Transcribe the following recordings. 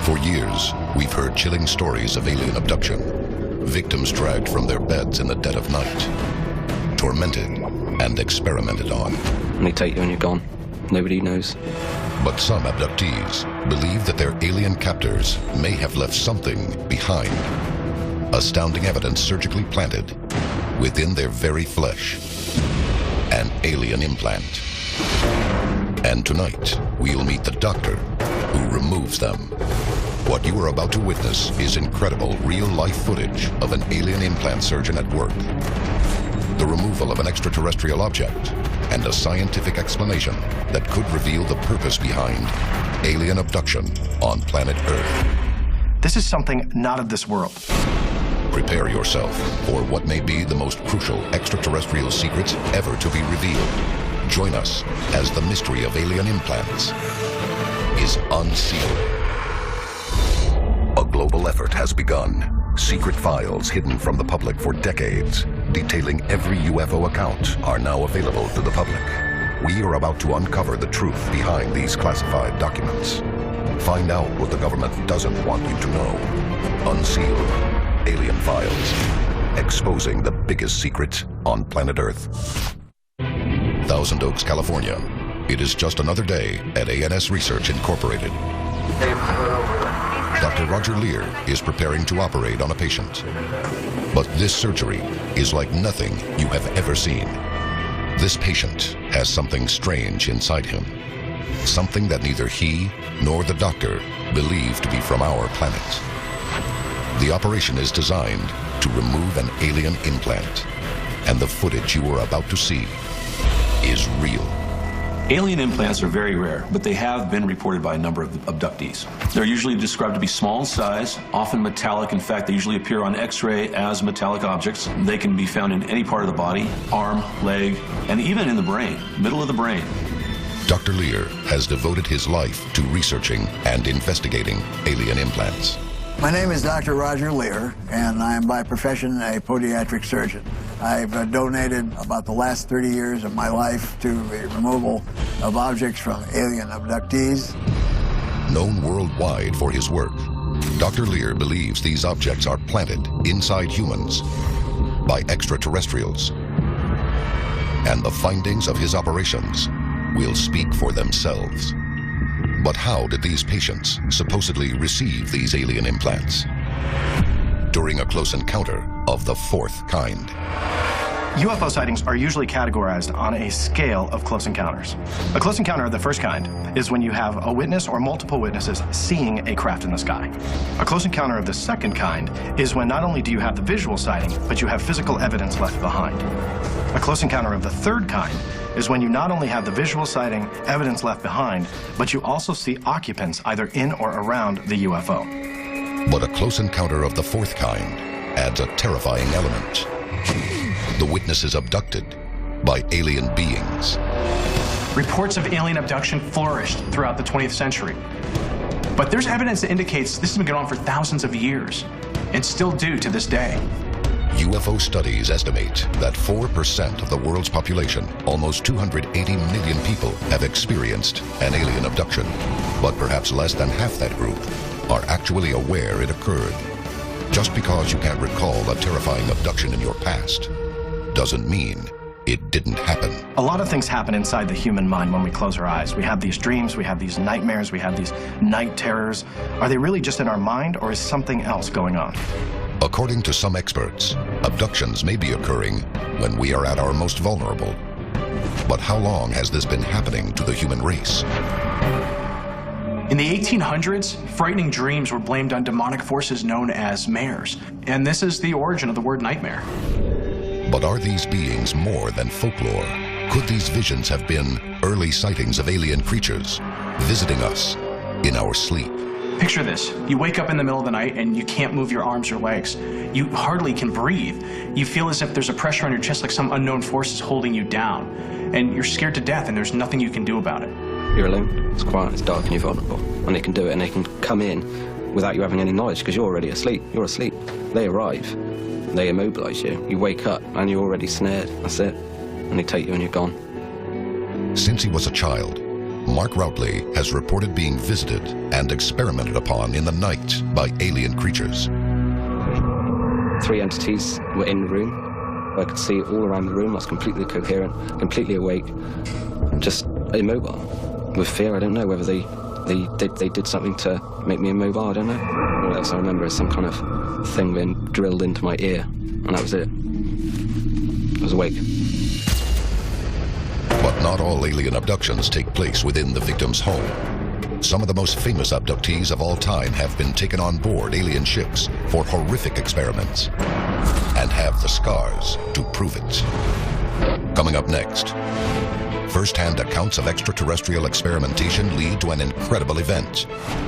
For years, we've heard chilling stories of alien abduction. Victims dragged from their beds in the dead of night, tormented and experimented on. And they take you and you're gone. Nobody knows. But some abductees believe that their alien captors may have left something behind. Astounding evidence surgically planted within their very flesh. An alien implant. And tonight, we'll meet the doctor who removes them. What you are about to witness is incredible real-life footage of an alien implant surgeon at work. The removal of an extraterrestrial object and a scientific explanation that could reveal the purpose behind alien abduction on planet Earth. This is something not of this world. Prepare yourself for what may be the most crucial extraterrestrial secrets ever to be revealed. Join us as the mystery of alien implants is unsealed. A global effort has begun. Secret files hidden from the public for decades, detailing every UFO account, are now available to the public. We are about to uncover the truth behind these classified documents. Find out what the government doesn't want you to know. Unsealed. Alien Files. Exposing the biggest secret on planet Earth. Thousand Oaks, California. It is just another day at ANS Research Incorporated. Dr. Roger Lear is preparing to operate on a patient. But this surgery is like nothing you have ever seen. This patient has something strange inside him. Something that neither he nor the doctor believe to be from our planet. The operation is designed to remove an alien implant. And the footage you are about to see is real. Alien implants are very rare, but they have been reported by a number of abductees. They're usually described to be small in size, often metallic. In fact, they usually appear on X-ray as metallic objects. They can be found in any part of the body, arm, leg, and even in the brain, middle of the brain. Dr. Lear has devoted his life to researching and investigating alien implants. My name is Dr. Roger Lear, and I am by profession a podiatric surgeon. I've donated about the last 30 years of my life to the removal of objects from alien abductees. Known worldwide for his work, Dr. Lear believes these objects are planted inside humans by extraterrestrials. And the findings of his operations will speak for themselves. But how did these patients supposedly receive these alien implants? During a close encounter of the fourth kind. UFO sightings are usually categorized on a scale of close encounters. A close encounter of the first kind is when you have a witness or multiple witnesses seeing a craft in the sky. A close encounter of the second kind is when not only do you have the visual sighting, but you have physical evidence left behind. A close encounter of the third kind is when you not only have the visual sighting, evidence left behind, but you also see occupants either in or around the UFO. But a close encounter of the fourth kind adds a terrifying element. The witness is abducted by alien beings. Reports of alien abduction flourished throughout the 20th century. But there's evidence that indicates this has been going on for thousands of years, and still do to this day. UFO studies estimate that 4% of the world's population, almost 280 million people, have experienced an alien abduction. But perhaps less than half that group are actually aware it occurred. Just because you can't recall a terrifying abduction in your past doesn't mean it didn't happen. A lot of things happen inside the human mind when we close our eyes. We have these dreams, we have these nightmares, we have these night terrors. Are they really just in our mind, or is something else going on? According to some experts, abductions may be occurring when we are at our most vulnerable. But how long has this been happening to the human race? In the 1800s, frightening dreams were blamed on demonic forces known as mares. And this is the origin of the word nightmare. But are these beings more than folklore? Could these visions have been early sightings of alien creatures visiting us in our sleep? Picture this. You wake up in the middle of the night and you can't move your arms or legs. You hardly can breathe. You feel as if there's a pressure on your chest, like some unknown force is holding you down. And you're scared to death and there's nothing you can do about it. You're alone, it's quiet, it's dark, and you're vulnerable. And they can do it, and they can come in without you having any knowledge, because you're already asleep. You're asleep. They arrive. They immobilize you. You wake up, and you're already snared. That's it. And they take you, and you're gone. Since he was a child, Mark Routley has reported being visited and experimented upon in the night by alien creatures. 3 entities were in the room. I could see all around the room. I was completely coherent, completely awake, just immobile. With fear, I don't know whether they did something to make me immobile, I don't know. What else I remember is some kind of thing being drilled into my ear, and that was it. I was awake. But not all alien abductions take place within the victim's home. Some of the most famous abductees of all time have been taken on board alien ships for horrific experiments and have the scars to prove it. Coming up next, first-hand accounts of extraterrestrial experimentation lead to an incredible event: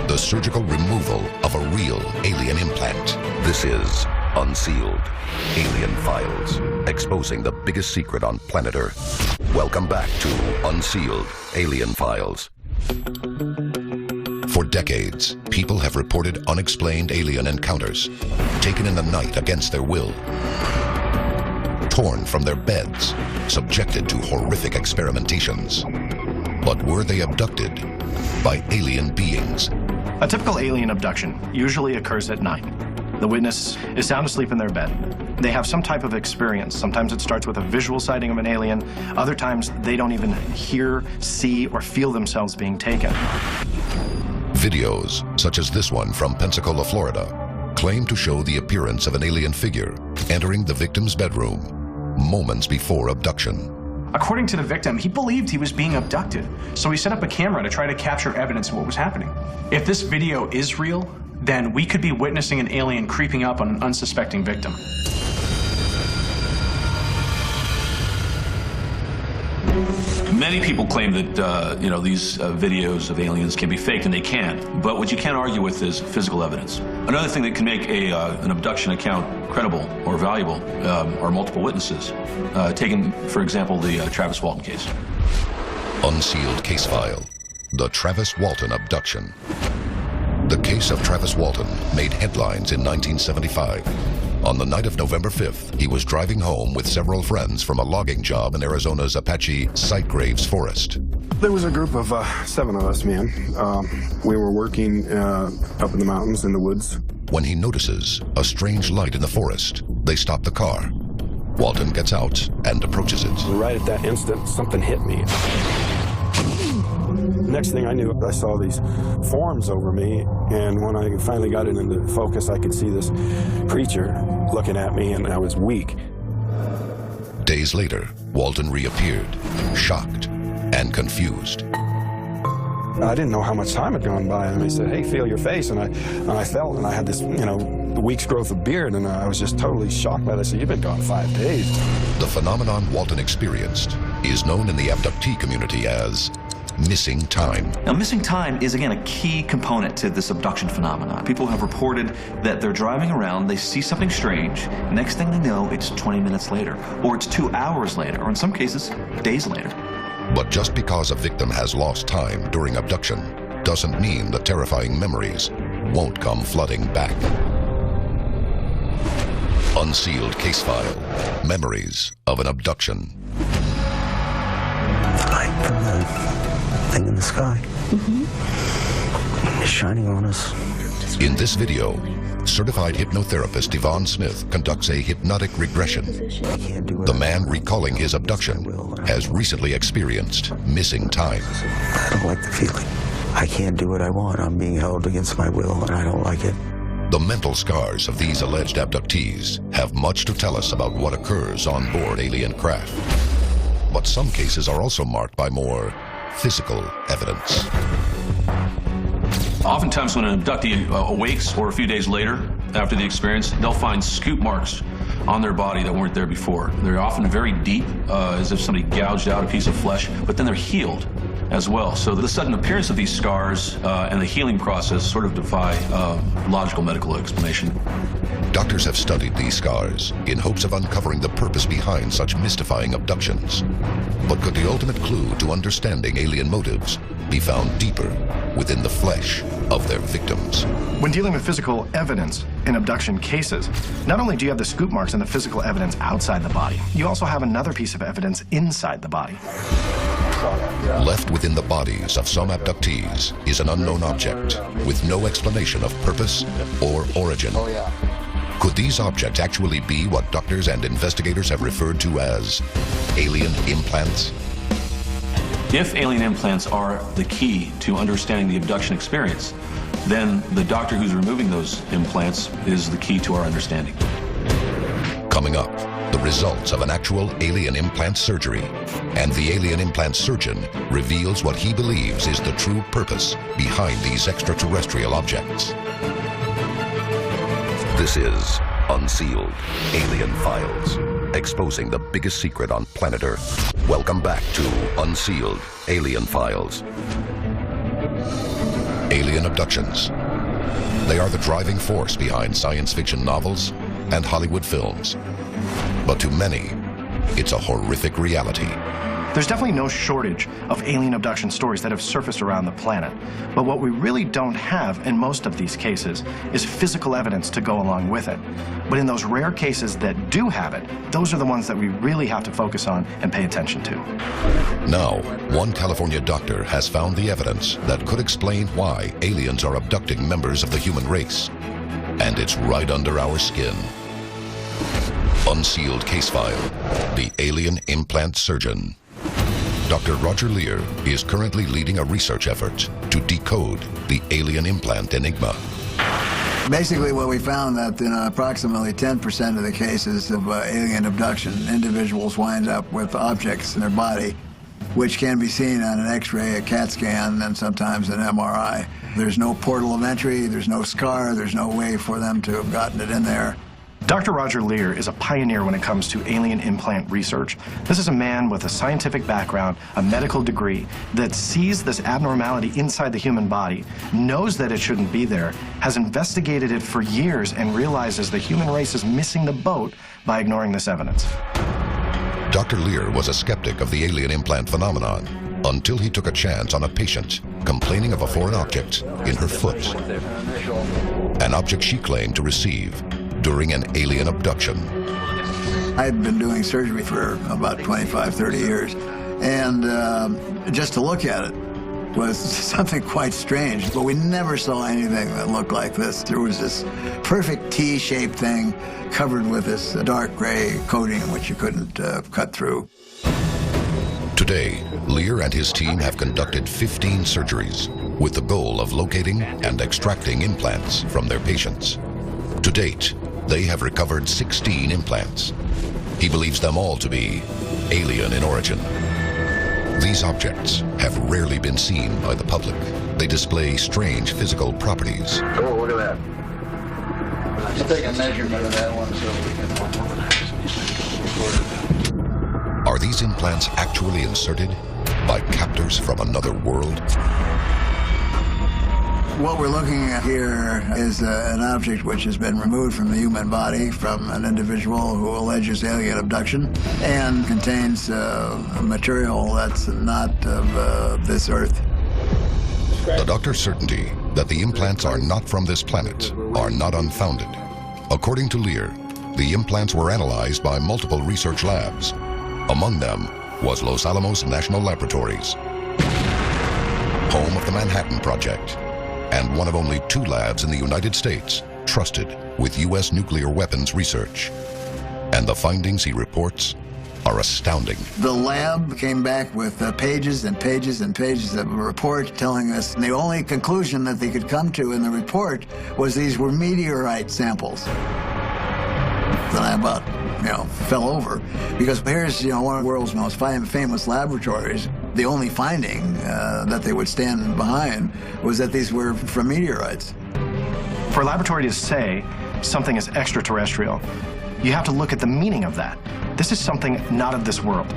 the surgical removal of a real alien implant. This is Unsealed, Alien Files, exposing the biggest secret on planet Earth. Welcome back to Unsealed, Alien Files. For decades, people have reported unexplained alien encounters, taken in the night against their will, torn from their beds, subjected to horrific experimentations. But were they abducted by alien beings? A typical alien abduction usually occurs at night. The witness is sound asleep in their bed. They have some type of experience. Sometimes it starts with a visual sighting of an alien. Other times they don't even hear, see, or feel themselves being taken. Videos, such as this one from Pensacola, Florida, claim to show the appearance of an alien figure entering the victim's bedroom moments before abduction. According to the victim, he believed he was being abducted, so he set up a camera to try to capture evidence of what was happening. If this video is real, then we could be witnessing an alien creeping up on an unsuspecting victim. Many people claim that these videos of aliens can be faked, and they can. But what you can't argue with is physical evidence. Another thing that can make an abduction account credible or valuable are multiple witnesses. Taking, for example, the Travis Walton case. Unsealed case file: the Travis Walton abduction. The case of Travis Walton made headlines in 1975. On the night of November 5th, he was driving home with several friends from a logging job in Arizona's Apache Sightgraves Forest. There was a group of 7 of us, man. We were working up in the mountains in the woods. When he notices a strange light in the forest, they stop the car. Walton gets out and approaches it. Right at that instant, something hit me. Next thing I knew, I saw these forms over me, and when I finally got it into focus, I could see this creature looking at me, and I was weak. Days later, Walton reappeared, shocked and confused. I didn't know how much time had gone by, and they said, "Hey, feel your face," and I felt, and I had this, week's growth of beard, and I was just totally shocked by this. "You've been gone 5 days." The phenomenon Walton experienced is known in the abductee community as missing time. Now, missing time is, again, a key component to this abduction phenomenon. People have reported that they're driving around, they see something strange, next thing they know, it's 20 minutes later, or it's 2 hours later, or in some cases, days later. But just because a victim has lost time during abduction doesn't mean the terrifying memories won't come flooding back. Unsealed case file: memories of an abduction. The light from the thing in the sky. It's shining on us. In this video, certified hypnotherapist Yvonne Smith conducts a hypnotic regression. The man recalling his abduction has recently experienced missing time. I don't like the feeling. I can't do what I want. I'm being held against my will, and I don't like it. The mental scars of these alleged abductees have much to tell us about what occurs on board alien craft. But some cases are also marked by more physical evidence. Oftentimes when an abductee awakes, or a few days later after the experience, they'll find scoop marks on their body that weren't there before. They're often very deep, as if somebody gouged out a piece of flesh, but then they're healed as well. So the sudden appearance of these scars and the healing process sort of defy logical medical explanation. Doctors have studied these scars in hopes of uncovering the purpose behind such mystifying abductions. But could the ultimate clue to understanding alien motives be found deeper within the flesh of their victims? When dealing with physical evidence in abduction cases, not only do you have the scoop marks and the physical evidence outside the body, you also have another piece of evidence inside the body. Left within the bodies of some abductees is an unknown object with no explanation of purpose or origin. Could these objects actually be what doctors and investigators have referred to as alien implants? If alien implants are the key to understanding the abduction experience, then the doctor who's removing those implants is the key to our understanding. Coming up, the results of an actual alien implant surgery, and the alien implant surgeon reveals what he believes is the true purpose behind these extraterrestrial objects. This is Unsealed Alien Files, exposing the biggest secret on planet Earth. Welcome back to Unsealed Alien Files. Alien abductions. They are the driving force behind science fiction novels and Hollywood films. But to many, it's a horrific reality. There's definitely no shortage of alien abduction stories that have surfaced around the planet. But what we really don't have in most of these cases is physical evidence to go along with it. But in those rare cases that do have it, those are the ones that we really have to focus on and pay attention to. Now, one California doctor has found the evidence that could explain why aliens are abducting members of the human race. And it's right under our skin. Unsealed case file, the alien implant surgeon. Dr. Roger Lear is currently leading a research effort to decode the alien implant enigma. Basically, what we found that in approximately 10% of the cases of alien abduction, individuals wind up with objects in their body, which can be seen on an X-ray, a CAT scan, and sometimes an MRI. There's no portal of entry, there's no scar, there's no way for them to have gotten it in there. Dr. Roger Lear is a pioneer when it comes to alien implant research. This is a man with a scientific background, a medical degree, that sees this abnormality inside the human body, knows that it shouldn't be there, has investigated it for years, and realizes the human race is missing the boat by ignoring this evidence. Dr. Lear was a skeptic of the alien implant phenomenon until he took a chance on a patient complaining of a foreign object in her foot. An object she claimed to receive during an alien abduction. I'd been doing surgery for about 25, 30 years, and just to look at it was something quite strange, but we never saw anything that looked like this. There was this perfect T-shaped thing covered with this dark gray coating which you couldn't cut through. Today, Lear and his team have conducted 15 surgeries with the goal of locating and extracting implants from their patients. To date, they have recovered 16 implants. He believes them all to be alien in origin. These objects have rarely been seen by the public. They display strange physical properties. Oh, look at that. Let's take a measurement of that one so we can... Are these implants actually inserted by captors from another world? What we're looking at here is an object which has been removed from the human body from an individual who alleges alien abduction and contains material that's not of this Earth. The doctor's certainty that the implants are not from this planet are not unfounded. According to Lear, the implants were analyzed by multiple research labs. Among them was Los Alamos National Laboratories, home of the Manhattan Project, and one of only 2 labs in the United States trusted with U.S. nuclear weapons research. And the findings he reports are astounding. The lab came back with pages and pages and pages of a report telling us the only conclusion that they could come to in the report was these were meteorite samples. Then I about, fell over, because here's, one of the world's most famous laboratories. The only finding that they would stand behind was that these were from meteorites. For a laboratory to say something is extraterrestrial, you have to look at the meaning of that. This is something not of this world.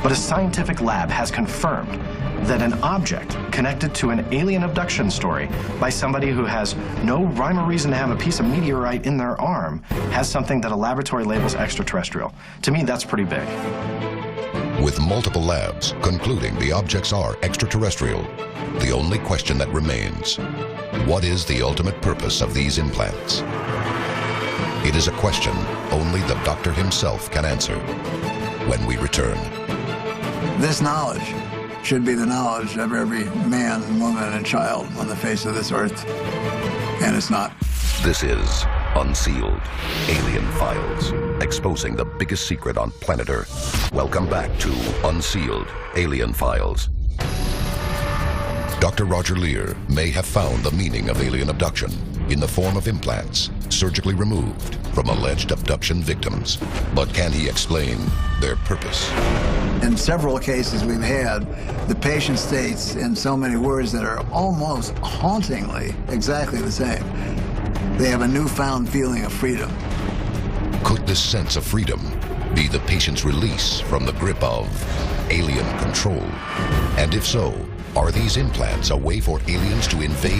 But a scientific lab has confirmed that an object connected to an alien abduction story by somebody who has no rhyme or reason to have a piece of meteorite in their arm has something that a laboratory labels extraterrestrial. To me, that's pretty big. With multiple labs concluding the objects are extraterrestrial, the only question that remains, what is the ultimate purpose of these implants? It is a question only the doctor himself can answer when we return. This knowledge should be the knowledge of every man, woman, and child on the face of this earth, and it's not. This is Unsealed, Alien Files, exposing the biggest secret on planet Earth. Welcome back to Unsealed, Alien Files. Dr. Roger Leir may have found the meaning of alien abduction in the form of implants surgically removed from alleged abduction victims. But can he explain their purpose? In several cases we've had, the patient states in so many words that are almost hauntingly exactly the same. They have a newfound feeling of freedom. Could this sense of freedom be the patient's release from the grip of alien control? And if so, are these implants a way for aliens to invade